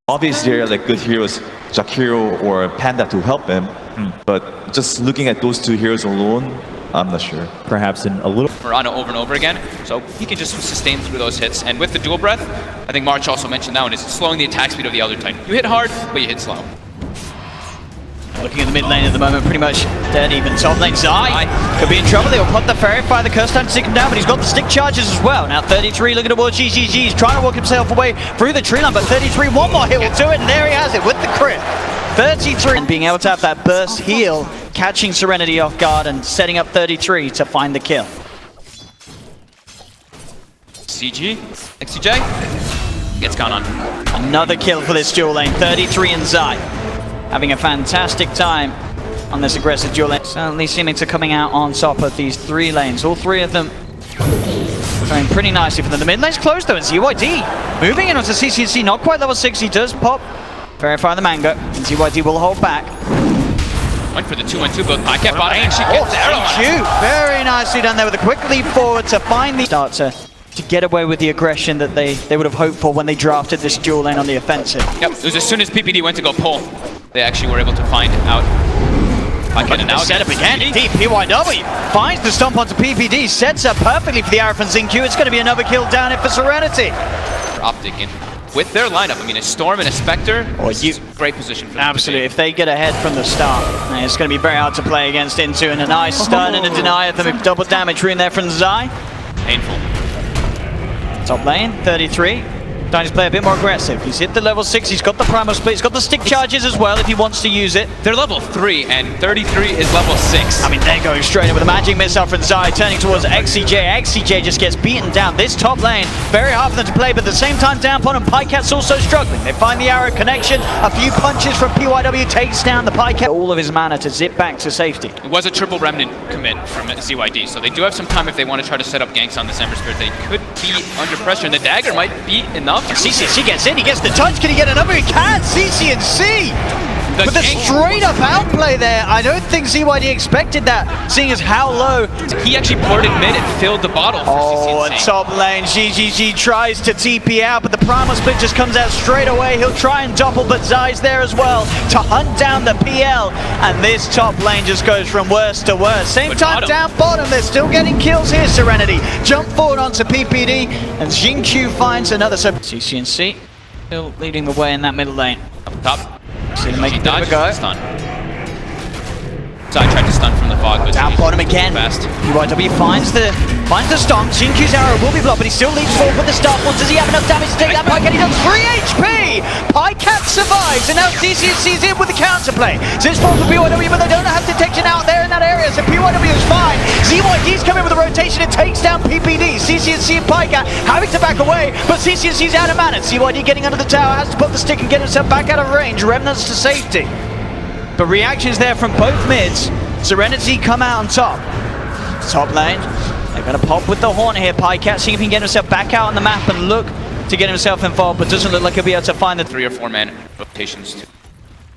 Obviously, there are like good heroes, Jakiro or Panda to help him, but just looking at those two heroes alone, I'm not sure. Perhaps in a little Murano over and over again, so he can just sustain through those hits. And with the dual breath, I think March also mentioned that one, is slowing the attack speed of the Elder Titan. You hit hard, but you hit slow. Looking at the mid lane at the moment, pretty much dead even. Top lane, Zai could be in trouble. They will put the Fairy Fire, the Curse time to take him down, but he's got the stick charges as well. Now 33 looking towards GGG. He's trying to walk himself away through the tree line, but 33, one more hit will do it, and there he has it with the crit. 33, and being able to have that burst heal, catching Serenity off guard and setting up 33 to find the kill. CG, XCJ, gets gone on. Another kill for this dual lane, 33 and Zai. Having a fantastic time on this aggressive dual lane. Certainly seeming to coming out on top of these three lanes. All three of them going pretty nicely for them. The mid lane's closed though, and ZYD moving in onto CCNC, not quite level 6. He does pop Verify the Mango, and ZYD will hold back. Went for the 2-1-2, both Pycat bottom, and she gets cute. Very nicely done there with a quick leap forward to find the start to get away with the aggression that they would have hoped for when they drafted this dual lane on the offensive. Yep, it was as soon as PPD went to go pull, they actually were able to find out. Pycat and now set up again. Deep PYW finds the stomp onto PPD, sets up perfectly for the arrow from Xingqiu. It's going to be another kill down here for Serenity. OpTic in with their lineup. I mean, a Storm and a Spectre. Great position for them. Absolutely. If they get ahead from the start, it's going to be very hard to play against Into, and a nice stun and a deny of them. Double damage rune there from Zai. Painful. Top lane, 33. Trying to play a bit more aggressive. He's hit the level 6, he's got the primal split, he's got the stick charges as well if he wants to use it. They're level 3 and 33 is level 6. I mean, they're going straight in with a magic missile from Zai, turning towards XCJ. XCJ just gets beaten down. This top lane, very hard for them to play, but at the same time, down upon him, Pycat's also struggling. They find the arrow connection, a few punches from PYW takes down the Pycat. All of his mana to zip back to safety. It was a triple remnant commit from ZYD, so they do have some time if they want to try to set up ganks on this Ember Spirit. They could be under pressure, and the dagger might be enough. CCNC gets in, he gets the touch, can he get another? He can! CCNC! With a straight up outplay there. I don't think ZYD expected that, seeing as how low. He actually ported mid and filled the bottle for CCNC. And top lane, GGG tries to TP out, but the primal split just comes out straight away. He'll try and double, but Zai's there as well to hunt down the PL. And this top lane just goes from worst to worst. Same time down bottom, they're still getting kills here, Serenity. Jump forward onto PPD, and Xingqiu finds another. So CCNC still leading the way in that middle lane. Up top. See him make a bit of a go. Stun. So I tried to stun from the fog, but down bottom again. PYW finds the stomp. Xingqiu's arrow will be blocked, but he still leaps forward with the start. Well, does he have enough damage to take that Pycat? He does 3 HP! Pycat survives, and now CCNC's in with the counterplay. So it's falls for PYW, but they don't have detection out there in that area, so PYW is fine. ZYD's coming with a rotation and takes down PPD. CCNC and Pycat having to back away, but CCNC's out of mana. ZYD getting under the tower, has to put the stick and get himself back out of range. Remnants to safety. But reactions there from both mids. Serenity come out on top. Top lane, they're going to pop with the horn here. Pycat seeing if he can get himself back out on the map and look to get himself involved, but doesn't look like he'll be able to find the 3 or 4 man rotations to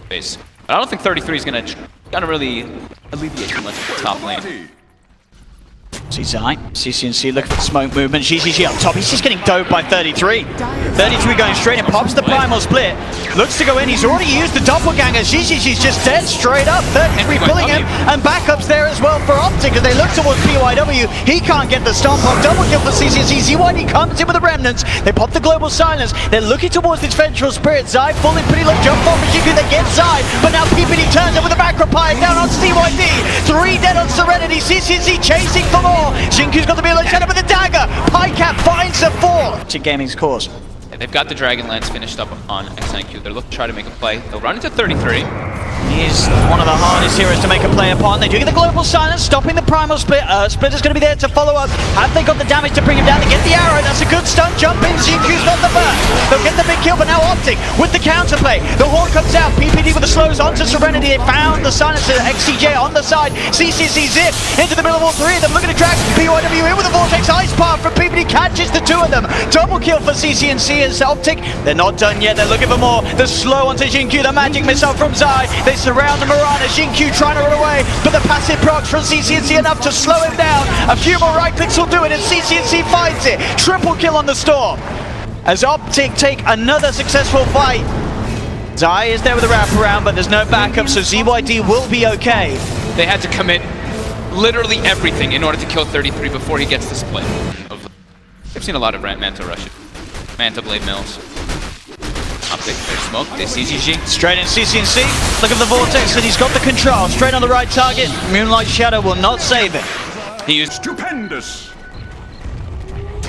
base. But I don't think 33 is going to really alleviate too much of the top lane. See Zai, CCNC looking for smoke movement. GGG up top, he's just getting doped by 33. 33 going straight and pops the primal split. Looks to go in, he's already used the doppelganger. GGG's just dead straight up. 33 pulling him, and backups there as well for OpTic as they look towards PYW. He can't get the stomp on. Double kill for CCNC. ZYD comes in with the remnants. They pop the global silence. They're looking towards this vengeful spirit. Zai falling pretty low. Jump off for Xingqiu. They get Zai, but now PPD turns it with a back reply down on ZYD. 3 dead on Serenity. CCNC chasing for more. Xingqiu's got the melee set up with a dagger. Pycat finds the 4. To Gaming's cause. Yeah, they've got the Dragonlance finished up on XNQ. They're looking to try to make a play. They'll run into 33. He's one of the hardest heroes to make a play upon. They do get the global silence, stopping the primal split. Splitter's going to be there to follow up. Have they got the damage to bring him down? They get the arrow. That's a good stun jump in. Xingqiu's got the burst. They'll get the big kill, but now OpTic with the counterplay. The horn comes out. PPD with the slows onto Serenity. They found the silencer. XCJ on the side. CCC zip into the middle of all 3 of them. Looking to drag PYW in with the Vortex Ice Path from PPD. Catches the 2 of them. Double kill for CCNC and OpTic. They're not done yet. They're looking for more. The slow onto Xingqiu. The magic missile from Zai. They space around the Mirana. Xingqiu trying to run away, but the passive procs from CCNC enough to slow him down. A few more right clicks will do it, and CCNC finds it. Triple kill on the Storm. As OpTic take another successful fight. Zai is there with a wraparound, but there's no backup, so ZYD will be okay. They had to commit literally everything in order to kill 33 before he gets the split. I've seen a lot of Manta Rushes. Manta Blade Mills. OpTic, there's smoke, there's CGG. Straight in CCNC, look at the Vortex, and he's got the control. Straight on the right target, Moonlight Shadow will not save it. He used Stupendous!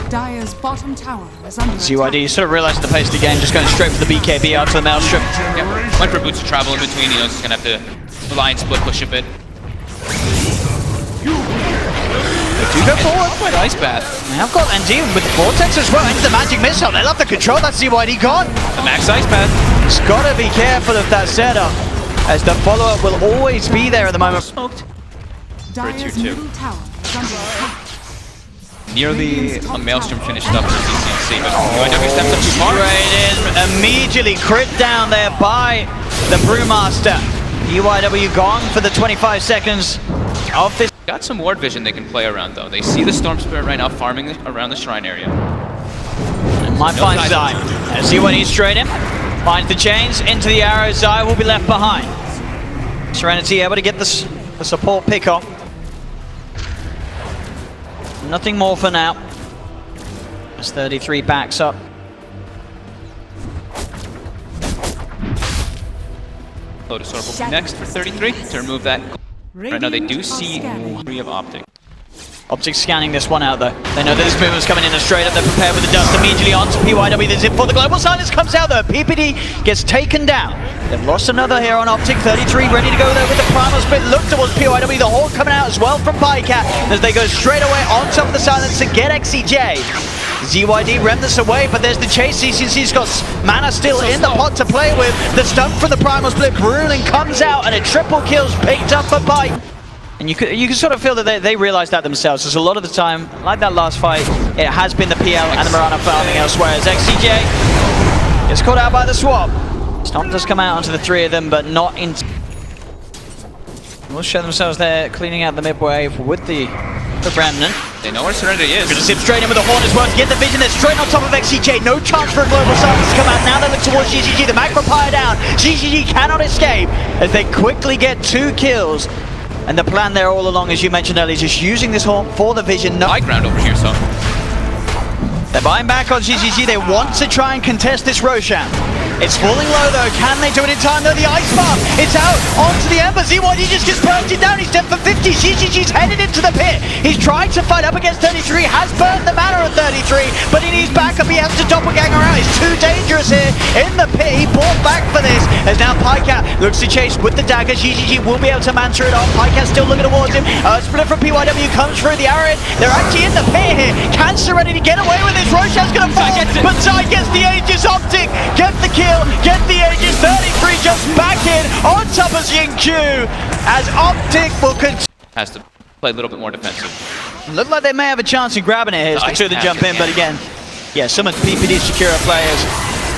Dire's bottom tower is under ZYD sort of realizing the pace of the game, just going straight for the BKB out to the Maelstrom. Yeah. Went for boots of travel in between, he knows he's gonna have to rely on split push a bit. They do go forward with Ice Bath. Now got ND with the Vortex as well, into the Magic Missile. They love the control, that's ZYD gone. The max Ice Bath. He's got to be careful of that setup, as the follow-up will always be there at the moment. Smoked. Dire's middle tower is under attack. Nearly a Maelstrom finished up for CCNC, but UIW steps up too far. Straight in, immediately crit down there by the Brewmaster. UIW gone for the 25 seconds of this. Got some ward vision they can play around though. They see the Storm Spirit right now farming around the shrine area. Might find Zai. See what he's straight in. Finds the chains into the arrow. Zai will be left behind. Serenity able to get the support pick off. Nothing more for now. As 33 backs up. Lotus Orb will be next for 33 to remove that. Right now they do see 3 of OpTic. OpTic scanning this one out though. They know that this movement's coming in and straight up. They're prepared with the dust immediately onto PYW. There's it for the global silence comes out though. PPD gets taken down. They've lost another here on OpTic. 33 ready to go there with the primal split. Look towards PYW. The horde coming out as well from Pycat as they go straight away on top of the silence to get XCJ. ZYD rem this away, but there's the chase. CCNC's got mana still in the pot to play with. The stun from the primal split. Bruling comes out and a triple kill's picked up for Pyke. And you can sort of feel that they realize that themselves. Because a lot of the time, like that last fight, it has been the PL and the Mirana farming elsewhere. As XCJ gets caught out by the swap. Stomp does come out onto the 3 of them, but not in. Will show themselves there, cleaning out the mid wave with the Remnant. They know where Serenity is. Gonna zip straight in with the horn as well to get the vision. They're straight on top of XCJ. No chance for a global silence to come out. Now they look towards GGG. The Magpie down. GGG cannot escape as they quickly get 2 kills. And the plan there all along, as you mentioned earlier, is just using this horn for the vision. No high ground over here, so. They're buying back on GGG. They want to try and contest this Roshan. It's falling low though. Can they do it in time though? The ice bomb. It's out onto the Ember. ZYD just gets burnt down. He's dead for 50. GGG's headed into the pit. He's trying to fight up against 33. Has burned the mana at 33, but he needs backup. He has to doppelganger out. It's too dangerous here in the pit. He bought back for this. As now Pycat looks to chase with the dagger. GGG will be able to mantra it off. Pycat still looking towards him. Split from PYW comes through the arrow. They're actually in the pit here. Can Serenity get away with this? Roshan's gonna fall, but Zai gets the Aegis. OpTic get the kill. Get the Aegis. 33 just back in on top of Xingqiu as OpTic will continue. Has to play a little bit more defensive. Look like they may have a chance in grabbing it here. It's the 2 that jump in, but again, yeah, some of the PPD Shakira players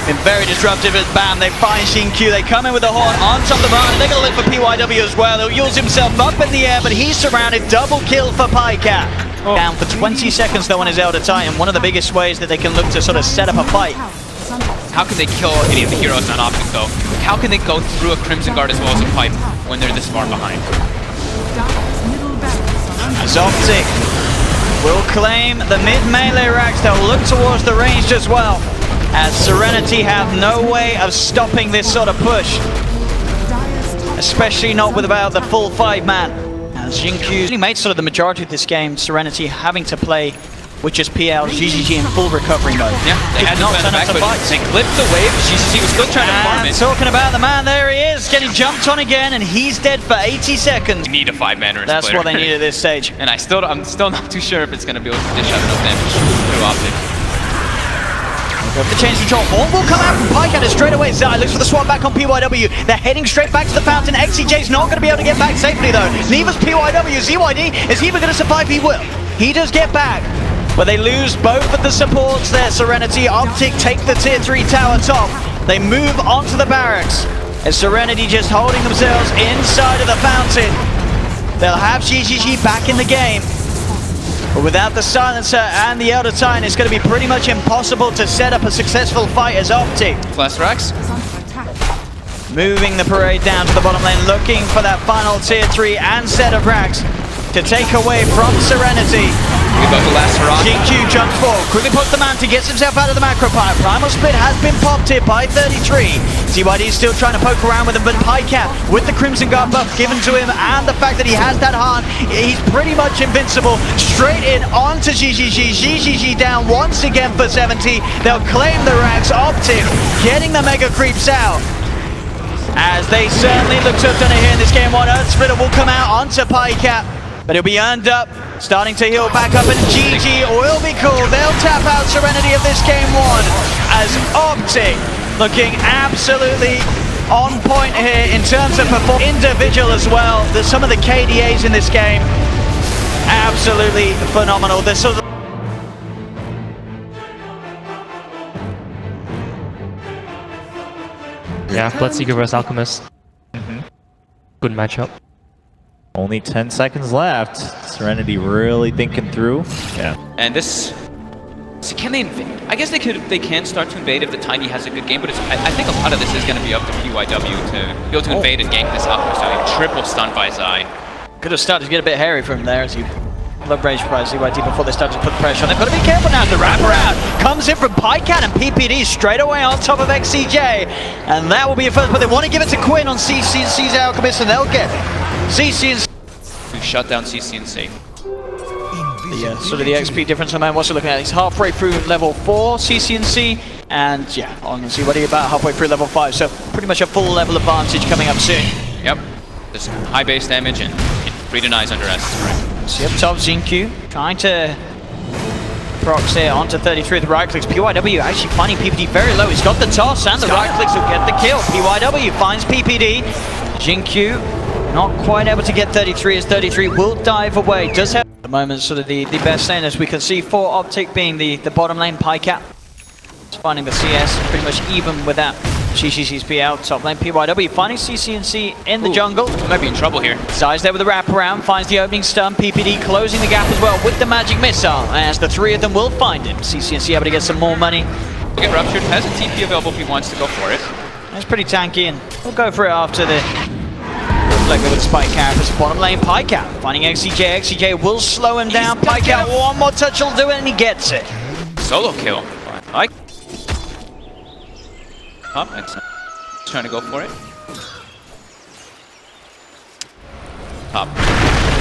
been very disruptive as bam, they find Xingqiu. They come in with the horn on top of the run. They're going to look for PYW as well. He'll use himself up in the air, but he's surrounded. Double kill for Pycat. Down for 20 seconds though on his Elder Titan. One of the biggest ways that they can look to sort of set up a fight. How can they kill any of the heroes on OpTic though? How can they go through a Crimson Guard as well as a pipe when they're this far behind? As OpTic will claim the mid melee racks, they'll look towards the range as well. As Serenity have no way of stopping this sort of push. Especially not with about the full 5-man. As Xingqiu made sort of the majority of this game, Serenity having to play with just PL, GGG in full recovery mode. Yeah, they had not turn up to fight. They clipped the wave. GGG was still trying to farm it. Talking about the man, there he is, getting jumped on again, and he's dead for 80 seconds. You need a 5-man. That's what they need at this stage. And I'm still not too sure if it's going to be able to dish out enough damage through OpTic. The change control. Horn will come out from Pycat straight away. Zai looks for the swap back on PYW. They're heading straight back to the fountain. XCJ's not going to be able to get back safely though. Neither's PYW. ZYD, is he even going to survive? He will. He does get back. But they lose both of the supports there, Serenity. OpTic take the tier 3 tower top. They move onto the barracks. As Serenity just holding themselves inside of the fountain. They'll have GGG back in the game. But without the Silencer and the Elder Titan, it's going to be pretty much impossible to set up a successful fight as OpTic. Flash Rex. Is under attack. Moving the parade down to the bottom lane, looking for that final tier 3 and set of racks to take away from Serenity. We got the last hurrah. GQ jumps forward, quickly puts the Manta, gets himself out of the macro pipe. Primal Split has been popped here by 33. CYD is still trying to poke around with him, but Pycat with the Crimson Guard buff given to him and the fact that he has that heart, he's pretty much invincible. Straight in onto GGG. GGG down once again for 70. They'll claim the racks. OpTic getting the mega creeps out. As they certainly look to have done it here in this game one. Earth Splitter will come out onto Pycat, but he'll be earned up, starting to heal back up, and GG will be cool. They'll tap out Serenity of this game one, as OpTic looking absolutely on point here in terms of performance. Individual as well. There's some of the KDAs in this game, absolutely phenomenal. There's sort of yeah, Bloodseeker vs Alchemist. Good matchup. Only 10 seconds left. Serenity really thinking through. Yeah. And this, so can they invade? I guess they can start to invade if the Tiny has a good game, but I think a lot of this is going to be up to PYW to be able to invade and gank this Alchemist. Triple stun by Zai. could have started to get a bit hairy from there as you love range by CYD before they start to put pressure on. They've got to be careful now. The wraparound comes in from Pycat and PPD straight away on top of XCJ. And that will be a first, but they want to give it to Quinn on CC's Alchemist, and they'll get CC's. We've shut down CCNC. Yeah, sort of the XP difference. I'm also looking at he's halfway through level 4 CCNC, and yeah, on CYD about halfway through level 5. So pretty much a full level advantage coming up soon. Yep, there's high base damage and free denies under S. Right. So up top, Xingqiu trying to procs here onto 33 with the right clicks. PYW actually finding PPD very low. He's got the toss and the right clicks will get the kill. PYW finds PPD. Xingqiu not quite able to get 33 as 33 will dive away. Does have at the moment sort of the best lane, as we can see for OpTic being the bottom lane. Pycat finding the CS pretty much even with that. GGCSP out top lane. PYW finding CCNC in the jungle. Might be in trouble here. Zai's there with the wraparound, finds the opening stun. PPD closing the gap as well with the magic missile, as the three of them will find him. CCNC able to get some more money. We'll get ruptured. Has a TP available if he wants to go for it. That's pretty tanky, and we'll go for it after the reflector with the spike characters. Bottom lane, Pycat finding XCJ. XCJ will slow him down. Pycat, one more touch will do it, and he gets it. Solo kill. Up, trying to go for it. Up.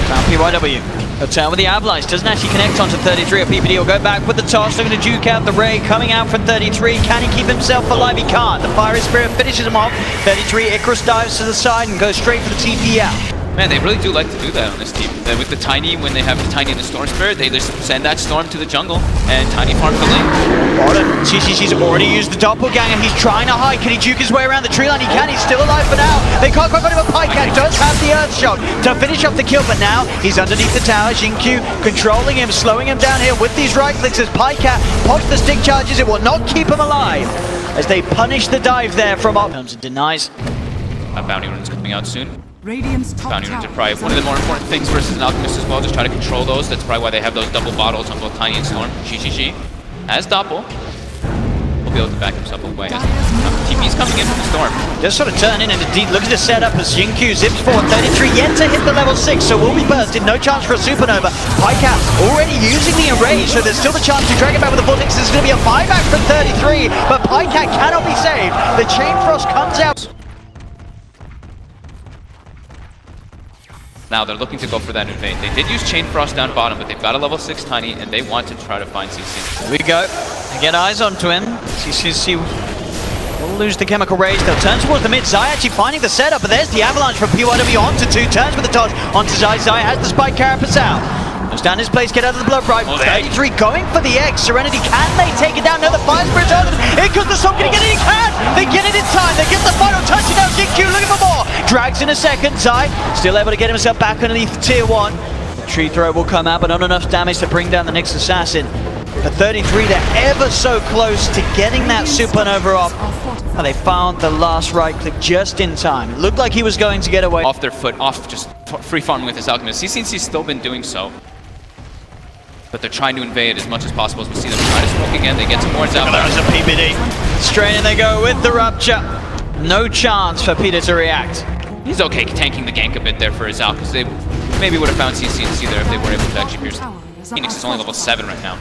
Now PYW. He'll turn with the Avalanche. Doesn't actually connect onto 33 or PPD. Will go back with the toss. Looking to juke out the Ray. Coming out from 33. Can he keep himself alive? He can't. The Fiery Spirit finishes him off. 33. Icarus dives to the side and goes straight for the TP out. Man, they really do like to do that on this team. With the Tiny, when they have the Tiny and the Storm Spirit, they just send that Storm to the jungle, and Tiny farms the lane. CCC's already used the doppelganger. He's trying to hide. Can he juke his way around the tree line? He can. He's still alive for now. They can't quite got him. Pycat does have the Earth Shock to finish off the kill, but now he's underneath the tower. Xingqiu controlling him, slowing him down here with these right clicks as Pycat pops the stick charges. It will not keep him alive as they punish the dive there from Op. Denies. Bounty runes coming out soon. Radiant's top Bounty runes are tower probably is one of the under more important things versus an Alchemist as well. Just try to control those. That's probably why they have those double bottles on both Tiny and Storm. GGG has Doppel. Will be able to back himself away. TP's coming in from the Storm. Just sort of turn in and indeed looking to set up as Xingqiu zips forward. 33 yet to hit the level 6, so will be bursted. No chance for a supernova. Pycat already using the enrage, so there's still the chance to drag it back with the vortex. There's going to be a buyback from 33, but Pycat cannot be saved. The Chain Frost comes out. Now they're looking to go for that invade. They did use Chain Frost down bottom, but they've got a level 6 Tiny, and they want to try to find CC. Here we go. They get eyes onto him. CCC will lose the chemical rage. They'll turn towards the mid. Zai actually finding the setup, but there's the avalanche from PYW onto 2. Turns with the toss onto Zai. Zai has the spike carapace out. Goes down his place, get out of the blood right. 33 going for the X. Serenity, can they take it down? No, the Fire Spirit's on them. Here comes the Storm, gonna get it, he can! They get it in time, they get the final touchdown. Xingqiu looking for more. Drags in a second. Zai still able to get himself back underneath tier 1. The tree throw will come out, but not enough damage to bring down the next assassin. For 33, they're ever so close to getting that supernova off. Oh, they found the last right click just in time. It looked like he was going to get away. Off their foot, off just free farming with his Alchemist. CCNC's still been doing so. But they're trying to invade as much as possible. As we see them try to smoke again, they get towards out. There's a PBD. Straight in they go with the rupture. No chance for Peter to react. He's okay tanking the gank a bit there for his Al, because they maybe would have found CCNC there if they were able to actually pierce. Phoenix is only level 7 right now.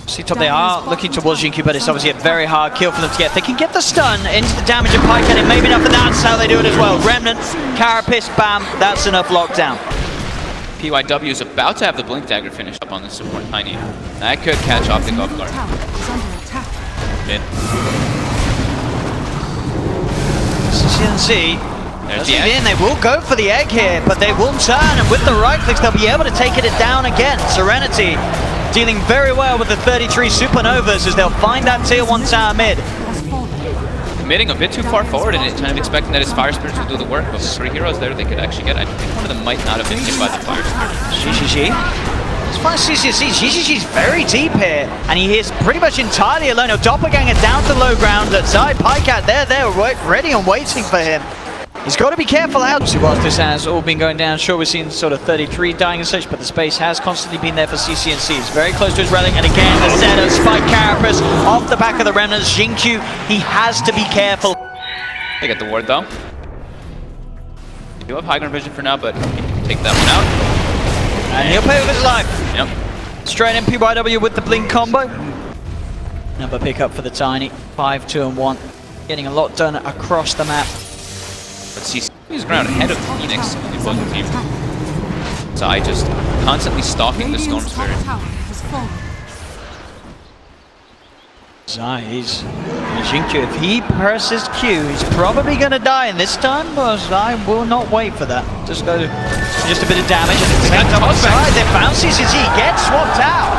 See top, they are looking towards Jinkyu, but it's obviously a very hard kill for them to get. They can get the stun into the damage of Pike, and maybe enough, and that's how they do it as well. Remnant, Carapace, bam, that's enough lockdown. PYW is about to have the Blink Dagger finished up on the support Tiny. That could catch OpTic off guard. Mid. CCNC. There's the egg. They will go for the egg here, but they will turn, and with the right clicks, they'll be able to take it down again. Serenity dealing very well with the 33 Supernovas as they'll find that tier 1 tower mid. Committing a bit too far forward and kind of expecting that his Fire Spirits will do the work, but with 3 heroes there, they could actually get. I think one of them might not have been hit by the Fire Spirit. GGG. As far as CCNC, GGG's very deep here, and he is pretty much entirely alone. No, Doppelganger down to low ground. Zai, Pycat, they're ready and waiting for him. He's got to be careful out. Whilst this has all been going down, sure, we've seen sort of 33 dying and such, but the space has constantly been there for CCNC. He's very close to his relic, and again, the setup, Spike Carapace off the back of the Remnants. Jinkyu, he has to be careful. They get the ward though. They do have high ground vision for now, but take that one out. And he'll pay with his life. Yep. Straight in PYW with the blink combo. Another pickup for the Tiny. 5, 2, and 1. Getting a lot done across the map. But CC's ground ahead of Phoenix in the opposing team. Zai just constantly stalking the Storm Spirit. Zai, he's Jinkyu. If he presses Q, he's probably going to die in this turn, but Zai will not wait for that. Just go, just a bit of damage. And they found CCC, gets swapped out.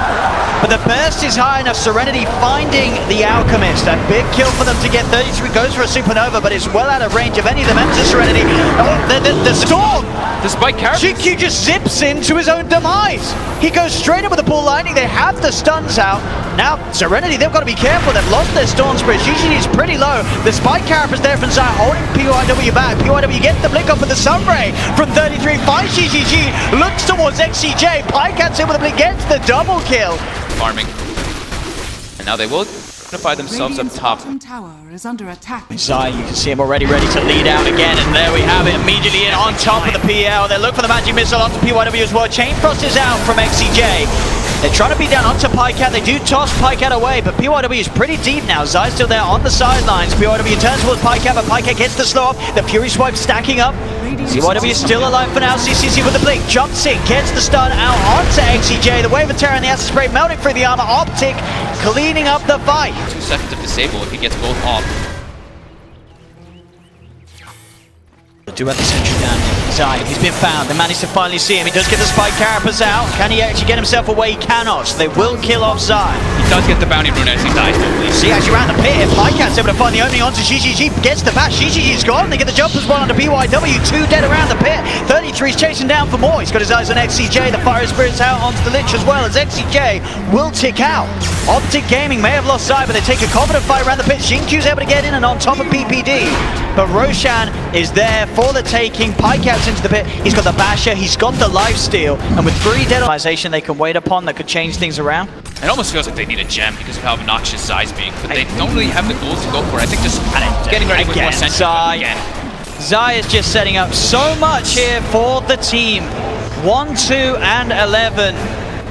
But the burst is high enough. Serenity finding the Alchemist. A big kill for them to get 33. Goes for a Supernova, but it's well out of range of any of them. Enter Serenity. Oh, the Storm! Despite Carapace. Jinkyu just zips into his own demise. He goes straight in with the Bull Lightning. They have the stuns out. Now, Serenity, they've got to be careful. They've lost their Storm Spirit. GGG is pretty low. The Spike Carapace there from Zai holding PYW back. PYW gets the blink up with the Sunray from 33. Finds GGG. Looks towards XCJ. Pycat's in with the blink. Gets the double kill. Farming. And now they will unify themselves up top. Tower is under attack. Zai, you can see him already ready to lead out again, and there we have it, immediately in on top of the PL. They look for the magic missile onto PYW as well. Chain Frost is out from XCJ. They're trying to beat down onto Pycat. They do toss Pycat away, but PYW is pretty deep now. Zai's still there on the sidelines. PYW turns towards Pycat, but Pycat gets the slow up. The Fury Swipe stacking up. PYW is still alive for now. CCC with the blink. Jumps in, gets the stun out onto XCJ. The Wave of Terror and the Acid Spray melting through the armor. OpTic cleaning up the fight. 2 seconds of disable if he gets both off. They do have the sentry down here. Zai, he's been found. They managed to finally see him. He does get the Spike Carapace out. Can he actually get himself away? He cannot. So they will kill off Zai. He does get the bounty rune as he dies. See, actually around the pit. If Pycat's able to find the opening onto GGG, gets the bash. GGG's gone. They get the jump as well onto PYW. 2 dead around the pit. 33's chasing down for more. He's got his eyes on XCJ. The Fire Spirit's out onto the Lich as well as XCJ will tick out. OpTic Gaming may have lost Zai, but they take a confident fight around the pit. Jinkyu's able to get in and on top of PPD. But Roshan is there for the taking. Pycat's into the pit. He's got the basher. He's got the lifesteal. And with 3 dead organization they can wait upon that could change things around. It almost feels like they need a gem because of how obnoxious Zai's being, but they don't really have the gold to go for it. I think just getting ready with more sentries again. Zai is just setting up so much here for the team. 1, 2, and 11.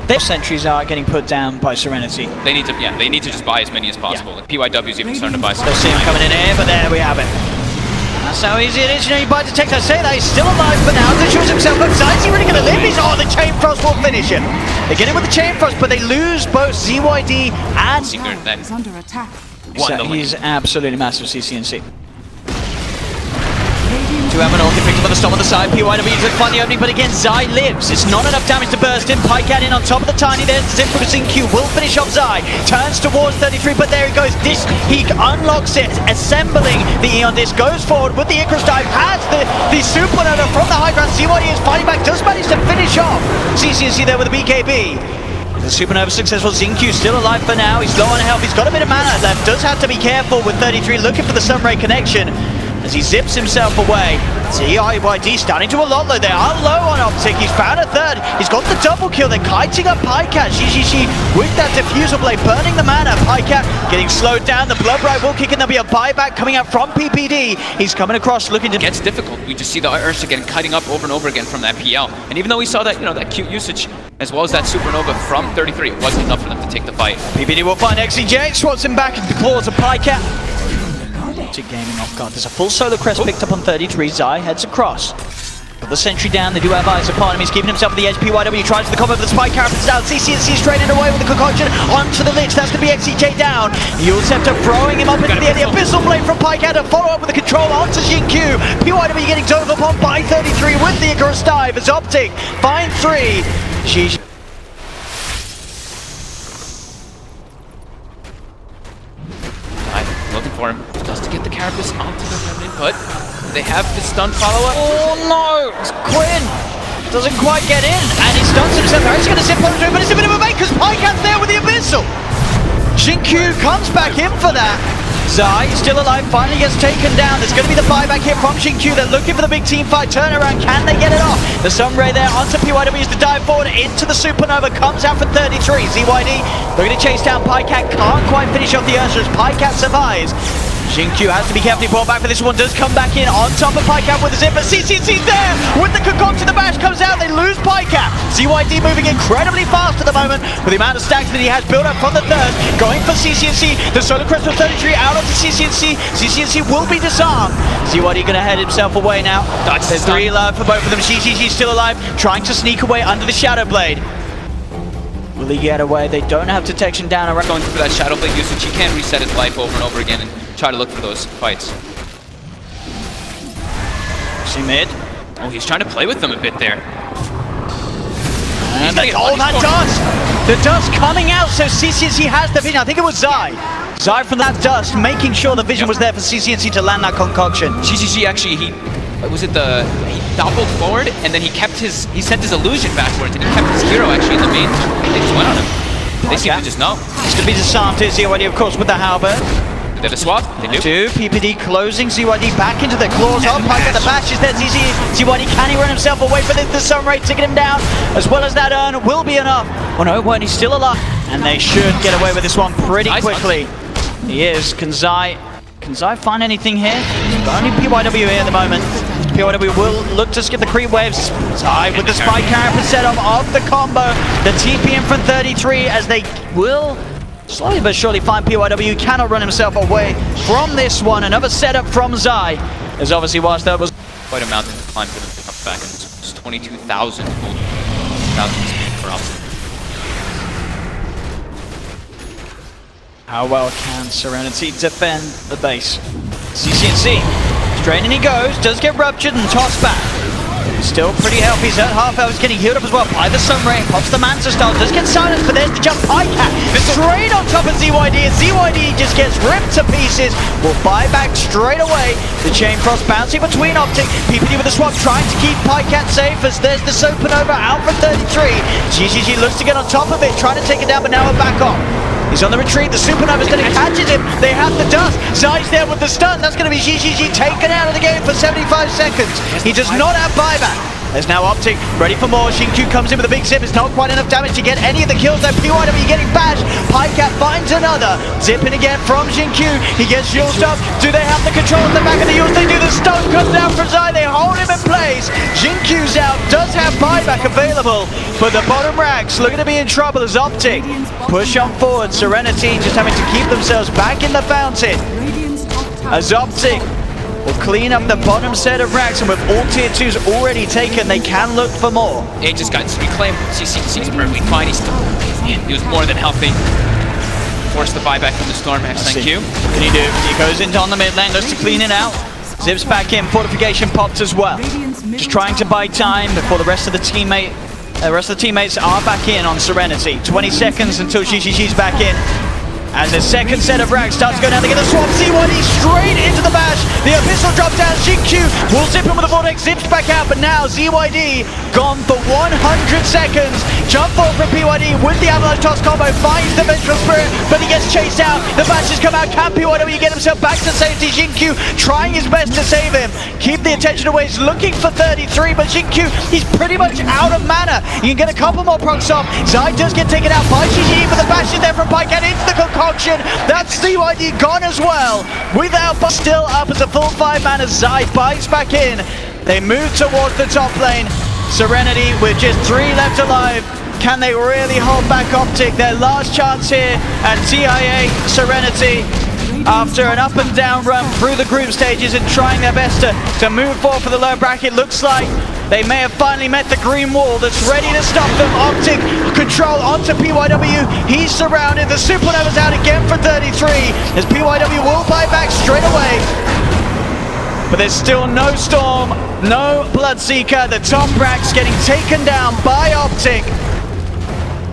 Their sentries are getting put down by Serenity. They need to just buy as many as possible. Like PYW's even starting to buy some. They'll see him coming in here, but there we have it. That's how easy it is. You know, you buy detect. I say that he's still alive for now. He shows himself. Look, Zai's really going to live. The Chain Frost will finish him. They get him with the Chain Frost, but they lose both ZYD and Secret then. Is under attack. he's absolutely massive CCNC. To have an ult, picked up on the storm on the side. PYW to find the opening, but again, Zai lives. It's not enough damage to burst him. Pycat in on top of the Tiny. There's Zip for Q. Will finish off Zai. Turns towards 33, but there he goes. Disc, he unlocks it, assembling the Eon Disc. Goes forward with the Icarus dive. Has the Supernova from the high ground. ZYD is fighting back. Does manage to finish off CCNC there with a BKB. The Supernova successful. Xingqiu still alive for now. He's low on health. He's got a bit of mana left. Does have to be careful with 33 looking for the Sunray connection as he zips himself away. ZYYD starting to a lot low. They are low on OpTic. He's found a third. He's got the double kill. They're kiting up Pycat. Xixi with that diffusal blade burning the mana. Pycat getting slowed down. The Blood Bright will kick in. There'll be a buyback coming out from PPD. He's coming across looking to... It gets difficult. We just see the Ursa getting cutting up over and over again from that PL. And even though we saw that, you know, that cute usage as well as that Supernova from 33, it wasn't enough for them to take the fight. PPD will find XCJ. Swats him back into the claws of Pycat. OpTic gaming off guard. There's a full solar crest picked up on 33. Zai heads across. Got the sentry down. They do have eyes upon him. He's keeping himself at the edge. PYW tries the combo, but the spike carapace down. CCNC straight away with the concoction onto the lich. That's going to be XCJ down. Yulceptor throwing him up into the air. The Abyssal Blade from Pycat to follow up with the control onto Xingqiu. PYW getting dove upon by 33 with the Icarus dive as OpTic find 3. Looking for him just to get the carapace onto the remnant, but they have the stun follow-up. Oh no! Quinn doesn't quite get in, and he stuns himself. He's going to zip on through, but it's a bit of a bait because Pycat's there with the Abyssal. Xingqiu comes back in for that. Zai is still alive, finally gets taken down. There's going to be the buyback here from Xingqiu. They're looking for the big team fight turnaround. Can they get it off? The Sunray there onto PYW is to dive forward into the Supernova. Comes out for 33. ZYD looking to chase down Pycat. Can't quite finish off the Ursa as Pycat survives. Xingqiu has to be carefully brought back, but this one does come back in on top of Pycat with the zip, but CCNC's there with the concoction. The bash comes out, they lose Pycat. ZYD moving incredibly fast at the moment with the amount of stacks that he has built up from the third. Going for CCNC, the Solar Crest of 33 out onto CCNC. CCNC will be disarmed. ZYD gonna head himself away now. There's 3 love for both of them. GGG's still alive, trying to sneak away under the Shadow Blade. Will he get away? They don't have detection down. Going for that Shadow Blade usage, he can't reset his life over and over again and try to look for those fights. See mid. Oh, he's trying to play with them a bit there. And all that dust! The dust coming out, so CCNC has the vision. I think it was Zai. Zai from that dust, making sure the vision was there for CCNC to land that concoction. GGG actually, he doubled forward and then he sent his illusion backwards and he kept his hero actually in the main. They just went on him. They seem to just know. It's going to be disarmed here, ZYD of course with the halberd. They're the swap, they do. PPD closing ZYD back into the claws of Pycat. The bash is there. ZYD, can he run himself away for the Sunray, taking him down, as well as that urn will be enough. Oh no, when he's still alive. And they should get away with this one pretty quickly. He is. Can Zai find anything here? Only PYW here at the moment. PYW will look to skip the creep waves. Zai with the spike carapace setup of the combo. The TP in from 33 as they will slowly but surely find PYW. Cannot run himself away from this one. Another setup from Zai. As obviously whilst that was quite a mountain to climb for them to come back. And it's 22,000 speed per option. How well can Serenity defend the base? CCNC, straight in he goes, does get ruptured and tossed back. Still pretty healthy, he's at half health, he's getting healed up as well by the Sunray, pops the Manta style, does get silenced, but there's the jump Pycat, straight on top of ZYD, and ZYD just gets ripped to pieces, will buy back straight away, the Chain Frost bouncing between OpTic, PPD with the swap, trying to keep Pycat safe as there's the Supernova out for 33, GGG looks to get on top of it, trying to take it down, but now we're back off. He's on the retreat, the Supernova's going to catch him, they have the dust, Zai's there with the stun, that's going to be GGG taken out of the game for 75 seconds. He does not have buyback. There's now OpTic, ready for more. Xingqiu comes in with a big zip. It's not quite enough damage to get any of the kills there. PYW getting bashed. Pycat finds another. Zipping again from Xingqiu. He gets used up. Do they have the control at the back of the use? They do. The stun comes down from Zai. They hold him in place. Xingqiu's out. Does have buyback available. But the bottom ranks looking to be in trouble as OpTic push on forward. Serenity just having to keep themselves back in the fountain. As OpTic will clean up the bottom set of racks, and with all tier 2s already taken, they can look for more. It just got reclaimed. CC's perfectly fine. He was more than healthy. Forced the buyback from the Storm Max. Thank you. What can he do? He goes into on the mid lane, looks to clean it out. Zips back in, fortification popped as well. Just trying to buy time before the rest of the teammates are back in on Serenity. 20 seconds until GGG's back in. As the second set of racks starts to go down, they get the swap. ZYD straight into the bash. The Abyssal drop down. Xingqiu will zip him with the vortex, zips back out, but now ZYD gone for 100 seconds. Jump forward from PYD with the Avalanche Toss combo, finds the Vengeful Spirit, but he gets chased out. The bashes come out. Can PYW get himself back to safety? Jinkyu trying his best to save him. Keep the attention away. He's looking for 33, but Jinkyu, he's pretty much out of mana. You can get a couple more procs off. Zai does get taken out by GG, but the bash is there from Pycat into the concoction. That's CYD gone as well. Without still up as a full 5 mana. Zai bites back in. They move towards the top lane. Serenity with just 3 left alive. Can they really hold back OpTic? Their last chance here at TIA Serenity. After an up and down run through the group stages and trying their best to move forward for the lower bracket, looks like they may have finally met the green wall that's ready to stop them. OpTic control onto PYW. He's surrounded. The Supernova's out again for 33 as PYW will buy back straight away. But there's still no Storm, no Bloodseeker. The top brack's getting taken down by OpTic.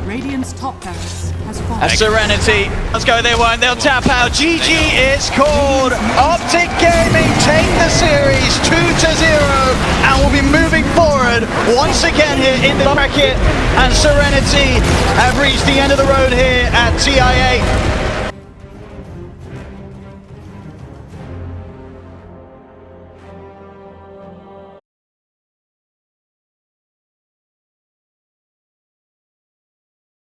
Radiant's top barracks has fallen. Serenity, let's go, they won't, they'll tap out. GG is called. OpTic Gaming take the series 2-0 and will be moving forward once again here in the bracket. And Serenity have reached the end of the road here at TIA.